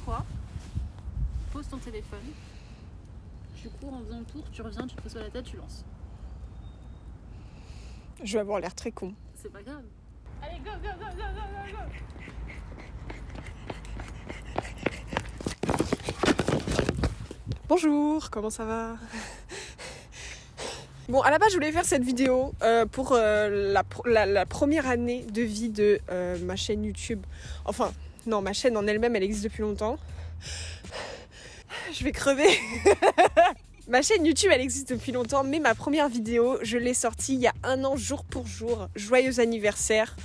fois, pose ton téléphone, tu cours en faisant le tour, tu reviens, tu te poses sur la tête, tu lances. Je vais avoir l'air très con. C'est pas grave. Allez, go, go, go, go, go, go, go. Bonjour, comment ça va? Bon, à la base, je voulais faire cette vidéo pour la première année de vie de ma chaîne YouTube. Enfin, non, ma chaîne en elle-même, elle existe depuis longtemps. Je vais crever. Ma chaîne YouTube, elle existe depuis longtemps, mais ma première vidéo, je l'ai sortie il y a 1 an, jour pour jour. Joyeux anniversaire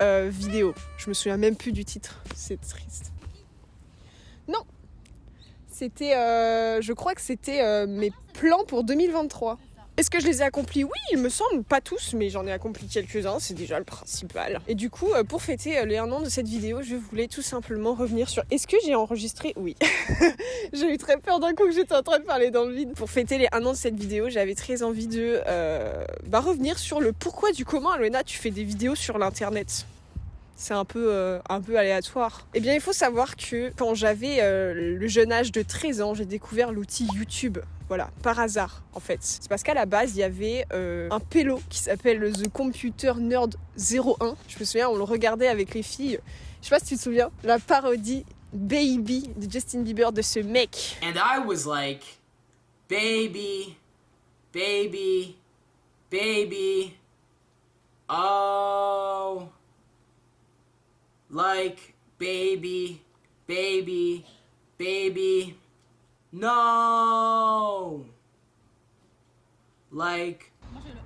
vidéo. Je me souviens même plus du titre, c'est triste. Non, c'était, je crois que c'était mes plans pour 2023. Est-ce que je les ai accomplis? Oui, il me semble, pas tous, mais j'en ai accompli quelques-uns, c'est déjà le principal. Et du coup, pour fêter les 1 an de cette vidéo, je voulais tout simplement revenir sur... Est-ce que j'ai enregistré? Oui. J'ai eu très peur d'un coup que j'étais en train de parler dans le vide. Pour fêter les 1 an de cette vidéo, j'avais très envie de revenir sur le pourquoi du comment, Alwena, tu fais des vidéos sur l'internet. C'est un peu aléatoire. Eh bien, il faut savoir que quand j'avais le jeune âge de 13 ans, j'ai découvert l'outil YouTube. Voilà, par hasard, en fait. C'est parce qu'à la base, il y avait un pélo qui s'appelle The Computer Nerd 01. Je me souviens, on le regardait avec les filles. Je sais pas si tu te souviens, la parodie Baby de Justin Bieber de ce mec. And I was like, baby, baby, baby, oh... Like, baby, baby, baby, no! Like, Moi j'ai le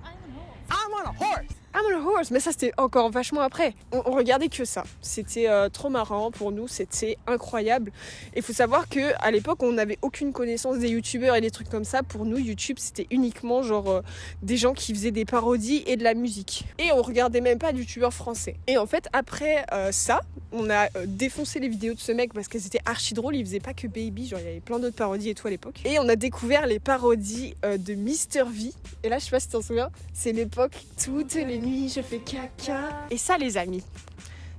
I'm on a horse! I'm on a horse, mais ça c'était encore vachement après. On regardait que ça. C'était trop marrant pour nous, c'était incroyable. Et il faut savoir que à l'époque, on n'avait aucune connaissance des youtubeurs et des trucs comme ça. Pour nous, YouTube c'était uniquement genre des gens qui faisaient des parodies et de la musique. Et on regardait même pas de youtubeurs français. Et en fait, après ça, on a défoncé les vidéos de ce mec parce qu'elles étaient archi drôles. Il faisait pas que Baby, genre il y avait plein d'autres parodies et tout à l'époque. Et on a découvert les parodies de Mr V. Et là, je sais pas si tu t'en souviens, c'est l'époque toutes les nuit, je fais caca. Et ça, les amis,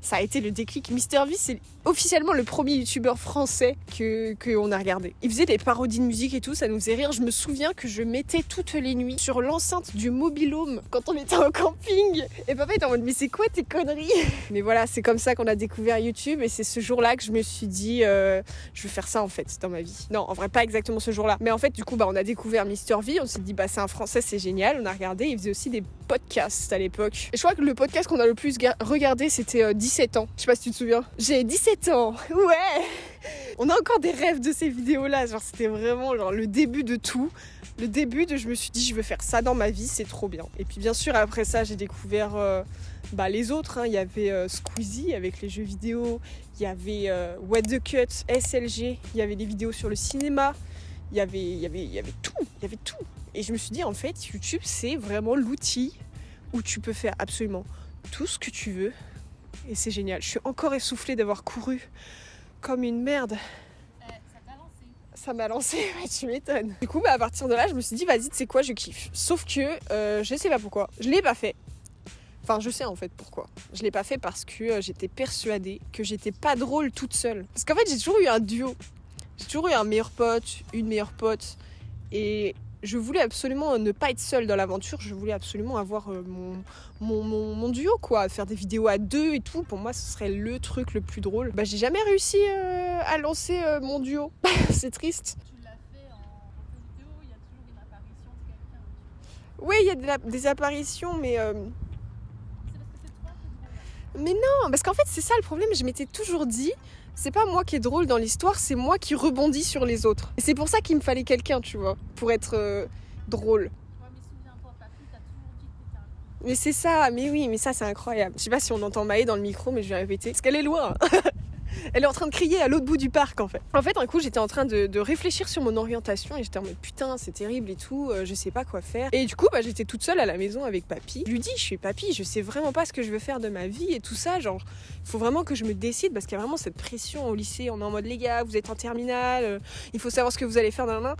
ça a été le déclic. Mr V, c'est officiellement le premier youtubeur français qu'on a regardé. Il faisait des parodies de musique et tout, ça nous faisait rire. Je me souviens que je mettais toutes les nuits sur l'enceinte du mobil-home quand on était en camping. Et papa était en mode, mais c'est quoi tes conneries? Mais voilà, c'est comme ça qu'on a découvert YouTube. Et c'est ce jour-là que je me suis dit, je vais faire ça en fait dans ma vie. Non, en vrai, pas exactement ce jour-là. Mais en fait, du coup, on a découvert Mr V. On s'est dit, c'est un français, c'est génial. On a regardé. Il faisait aussi des podcasts à l'époque. Et je crois que le podcast qu'on a le plus regardé, c'était 17 ans. Je sais pas si tu te souviens. J'ai 17 ans. Ouais. On a encore des rêves de ces vidéos-là. Genre, c'était vraiment genre le début de tout. Le début de je me suis dit, je veux faire ça dans ma vie, c'est trop bien. Et puis bien sûr, après ça, j'ai découvert les autres. Hein. Il y avait Squeezie avec les jeux vidéo. Il y avait What the Cut, SLG. Il y avait des vidéos sur le cinéma. Il y avait tout. Il y avait tout. Et je me suis dit, en fait, YouTube, c'est vraiment l'outil où tu peux faire absolument tout ce que tu veux. Et c'est génial. Je suis encore essoufflée d'avoir couru comme une merde. Ça t'a lancé. Ça m'a lancé, ouais, tu m'étonnes. Du coup, à partir de là, je me suis dit, vas-y, tu sais quoi, je kiffe. Sauf que je sais pas pourquoi. Je l'ai pas fait. Enfin, je sais en fait pourquoi. Je l'ai pas fait parce que j'étais persuadée que j'étais pas drôle toute seule. Parce qu'en fait, j'ai toujours eu un duo. J'ai toujours eu un meilleur pote, une meilleure pote. Et je voulais absolument ne pas être seule dans l'aventure. Je voulais absolument avoir mon duo, quoi. Faire des vidéos à 2 et tout. Pour moi, ce serait le truc le plus drôle. J'ai jamais réussi à lancer mon duo. C'est triste. Tu l'as fait en vidéo, il y a toujours une apparition de quelqu'un. Oui, il y a des apparitions, mais... C'est parce que c'est toi qui es drôle. Mais non, parce qu'en fait, c'est ça le problème. Je m'étais toujours dit... C'est pas moi qui est drôle dans l'histoire, c'est moi qui rebondis sur les autres. Et c'est pour ça qu'il me fallait quelqu'un, tu vois, pour être drôle. Ouais, mais souviens-toi, papy, t'as toujours dit que t'étais un... Mais c'est ça, mais oui, mais ça c'est incroyable. Je sais pas si on entend Maë dans le micro, mais je vais répéter. Parce qu'elle est loin. Elle est en train de crier à l'autre bout du parc en fait. En fait, un coup, j'étais en train de réfléchir sur mon orientation et j'étais en mode putain, c'est terrible et tout, je sais pas quoi faire. Et du coup, j'étais toute seule à la maison avec papy. Je lui dis, je suis papy, je sais vraiment pas ce que je veux faire de ma vie et tout ça. Genre, faut vraiment que je me décide parce qu'il y a vraiment cette pression au lycée. On est en mode les gars, vous êtes en terminale, il faut savoir ce que vous allez faire dans la main.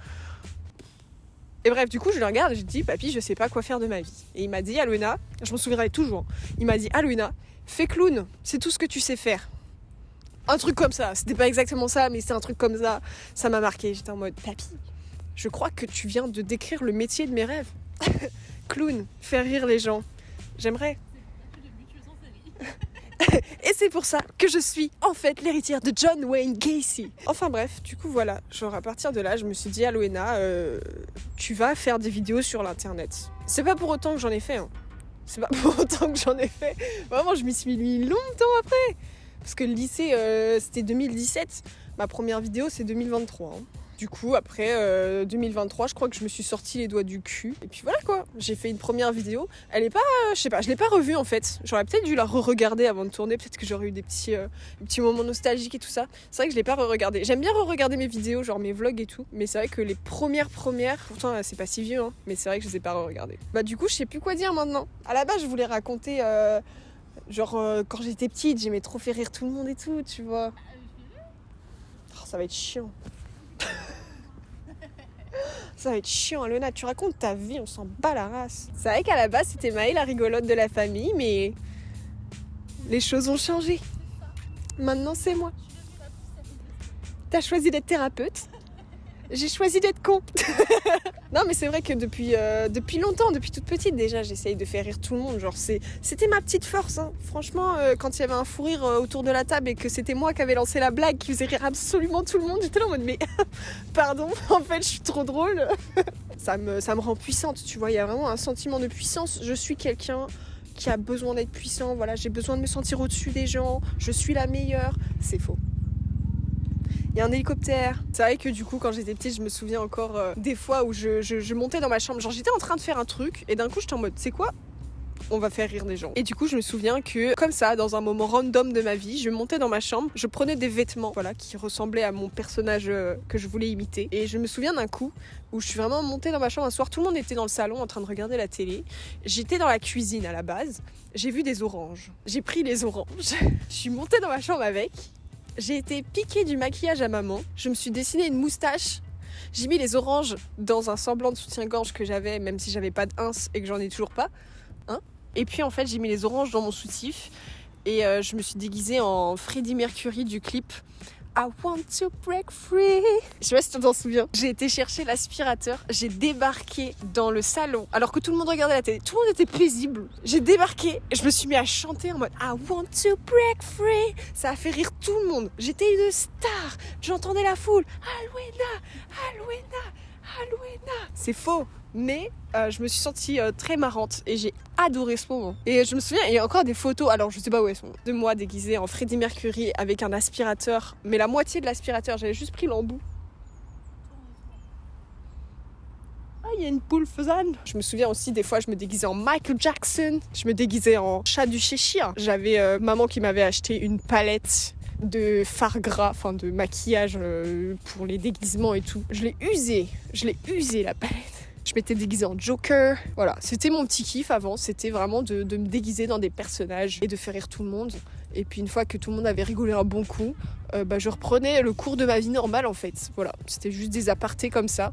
Et bref, du coup, je le regarde et je dis, papy, je sais pas quoi faire de ma vie. Et il m'a dit, Alwena, je m'en souviendrai toujours, il m'a dit, Alwena, fais clown, c'est tout ce que tu sais faire. Un truc comme ça, c'était pas exactement ça, mais c'est un truc comme ça. Ça m'a marqué, j'étais en mode, papy, je crois que tu viens de décrire le métier de mes rêves. Clown, faire rire les gens. J'aimerais. Et c'est pour ça que je suis en fait l'héritière de John Wayne Gacy. Enfin bref, du coup voilà, genre à partir de là, je me suis dit, Alwena, tu vas faire des vidéos sur l'internet. C'est pas pour autant que j'en ai fait, hein. C'est pas pour autant que j'en ai fait. Vraiment, je m'y suis mis longtemps après. Parce que le lycée, c'était 2017. Ma première vidéo, c'est 2023. Hein. Du coup, après 2023, je crois que je me suis sorti les doigts du cul. Et puis voilà quoi, j'ai fait une première vidéo. Elle est pas, je sais pas, je l'ai pas revue en fait. J'aurais peut-être dû la re-regarder avant de tourner. Peut-être que j'aurais eu des petits moments nostalgiques et tout ça. C'est vrai que je l'ai pas re-regardé. J'aime bien re-regarder mes vidéos, genre mes vlogs et tout. Mais c'est vrai que les premières, pourtant c'est pas si vieux, hein. Mais c'est vrai que je les ai pas re-regardées. Bah du coup, je sais plus quoi dire maintenant. À la base, je voulais raconter, quand j'étais petite, j'aimais trop faire rire tout le monde et tout, tu vois. Oh, ça va être chiant. Ça va être chiant, Alwena, tu racontes ta vie, on s'en bat la race. C'est vrai qu'à la base, c'était Maë la rigolote de la famille, mais les choses ont changé. Maintenant, c'est moi. T'as choisi d'être thérapeute. J'ai choisi d'être con. Non, mais c'est vrai que depuis longtemps, depuis toute petite déjà, j'essaye de faire rire tout le monde. Genre, c'était ma petite force. Hein. Franchement, quand il y avait un fou rire autour de la table et que c'était moi qui avais lancé la blague qui faisait rire absolument tout le monde, j'étais là en mode mais pardon, en fait, je suis trop drôle. Ça me rend puissante, tu vois. Il y a vraiment un sentiment de puissance. Je suis quelqu'un qui a besoin d'être puissant. Voilà, j'ai besoin de me sentir au-dessus des gens. Je suis la meilleure. C'est faux. Il y a un hélicoptère. C'est vrai que du coup, quand j'étais petite, je me souviens encore des fois où je montais dans ma chambre. Genre, j'étais en train de faire un truc et d'un coup, j'étais en mode, c'est quoi ? On va faire rire des gens. Et du coup, je me souviens que, comme ça, dans un moment random de ma vie, je montais dans ma chambre, je prenais des vêtements, voilà, qui ressemblaient à mon personnage que je voulais imiter. Et je me souviens d'un coup où je suis vraiment montée dans ma chambre un soir. Tout le monde était dans le salon en train de regarder la télé. J'étais dans la cuisine à la base. J'ai vu des oranges. J'ai pris les oranges. Je suis montée dans ma chambre avec. J'ai été piquée du maquillage à maman. Je me suis dessiné une moustache. J'ai mis les oranges dans un semblant de soutien-gorge que j'avais, même si j'avais pas de ins et que j'en ai toujours pas. Hein ? Et puis en fait, j'ai mis les oranges dans mon soutif. Et je me suis déguisée en Freddie Mercury du clip I want to break free. Je sais pas si tu t'en souviens. J'ai été chercher l'aspirateur. J'ai débarqué dans le salon alors que tout le monde regardait la télé. Tout le monde était paisible. J'ai débarqué et je me suis mis à chanter en mode I want to break free. Ça a fait rire tout le monde. J'étais une star. J'entendais la foule. Alwena, Alwena, Alwena. C'est faux. Mais je me suis sentie très marrante et j'ai adoré ce moment. Et je me souviens, il y a encore des photos, alors je sais pas où elles sont, de moi déguisée en Freddie Mercury avec un aspirateur, mais la moitié de l'aspirateur, j'avais juste pris l'embout. Ah, il y a une poule faisane. Je me souviens aussi, des fois, je me déguisais en Michael Jackson, je me déguisais en chat du Cheshire. J'avais maman qui m'avait acheté une palette de fard gras, enfin de maquillage pour les déguisements et tout. Je l'ai usé la palette. Je m'étais déguisée en Joker. Voilà, c'était mon petit kiff avant. C'était vraiment de me déguiser dans des personnages et de faire rire tout le monde. Et puis une fois que tout le monde avait rigolé un bon coup, je reprenais le cours de ma vie normale en fait. Voilà, c'était juste des apartés comme ça.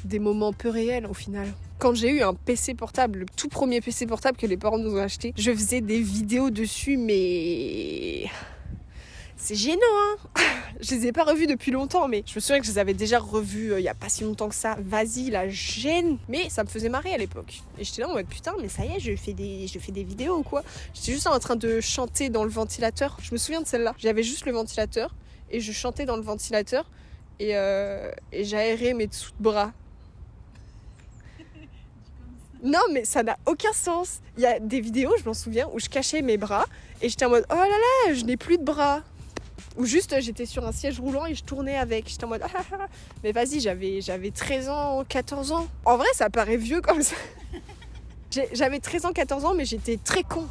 Des moments peu réels au final. Quand j'ai eu un PC portable, le tout premier PC portable que les parents nous ont acheté, je faisais des vidéos dessus, mais... C'est gênant, hein. Je les ai pas revus depuis longtemps, mais je me souviens que je les avais déjà revus il y a pas si longtemps que ça. Vas-y, la gêne. Mais ça me faisait marrer à l'époque. Et j'étais là en mode putain, mais ça y est, je fais des vidéos ou quoi. J'étais juste en train de chanter dans le ventilateur. Je me souviens de celle-là. J'avais juste le ventilateur et je chantais dans le ventilateur et j'aérais mes dessous de bras. Non, mais ça n'a aucun sens. Il y a des vidéos, je m'en souviens, où je cachais mes bras et j'étais en mode oh là là, je n'ai plus de bras. Ou juste j'étais sur un siège roulant et je tournais avec. J'étais en mode mais vas-y, j'avais 13 ans, 14 ans. En vrai, ça paraît vieux comme ça. J'avais 13 ans, 14 ans, mais j'étais très con.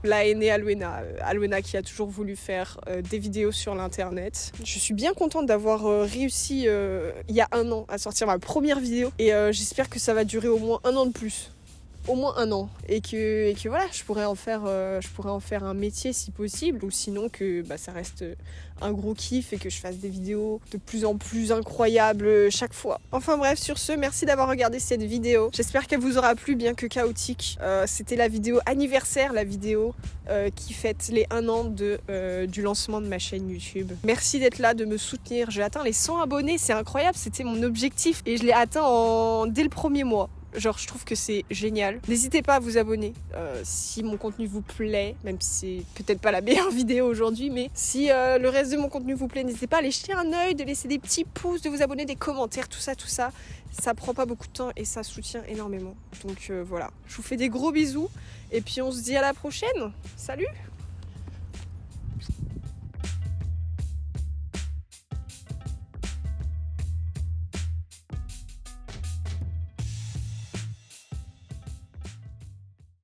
Là est née Alwena. Alwena qui a toujours voulu faire des vidéos sur l'internet. Je suis bien contente d'avoir réussi il y a 1 an à sortir ma première vidéo. Et j'espère que ça va durer au moins 1 an de plus. au moins 1 an et que voilà, je pourrais en faire un métier si possible, ou sinon que ça reste un gros kiff et que je fasse des vidéos de plus en plus incroyables chaque fois. Enfin bref, sur ce, merci d'avoir regardé cette vidéo. J'espère qu'elle vous aura plu, bien que chaotique. C'était la vidéo anniversaire, la vidéo qui fête les 1 an du lancement de ma chaîne YouTube. Merci d'être là, de me soutenir. J'ai atteint les 100 abonnés, c'est incroyable, c'était mon objectif et je l'ai atteint dès le premier mois. Genre, je trouve que c'est génial. N'hésitez pas à vous abonner si mon contenu vous plaît, même si c'est peut-être pas la meilleure vidéo aujourd'hui, mais si le reste de mon contenu vous plaît, n'hésitez pas à aller jeter un œil, de laisser des petits pouces, de vous abonner, des commentaires, tout ça. Ça prend pas beaucoup de temps et ça soutient énormément. Donc voilà, je vous fais des gros bisous et puis on se dit à la prochaine. Salut!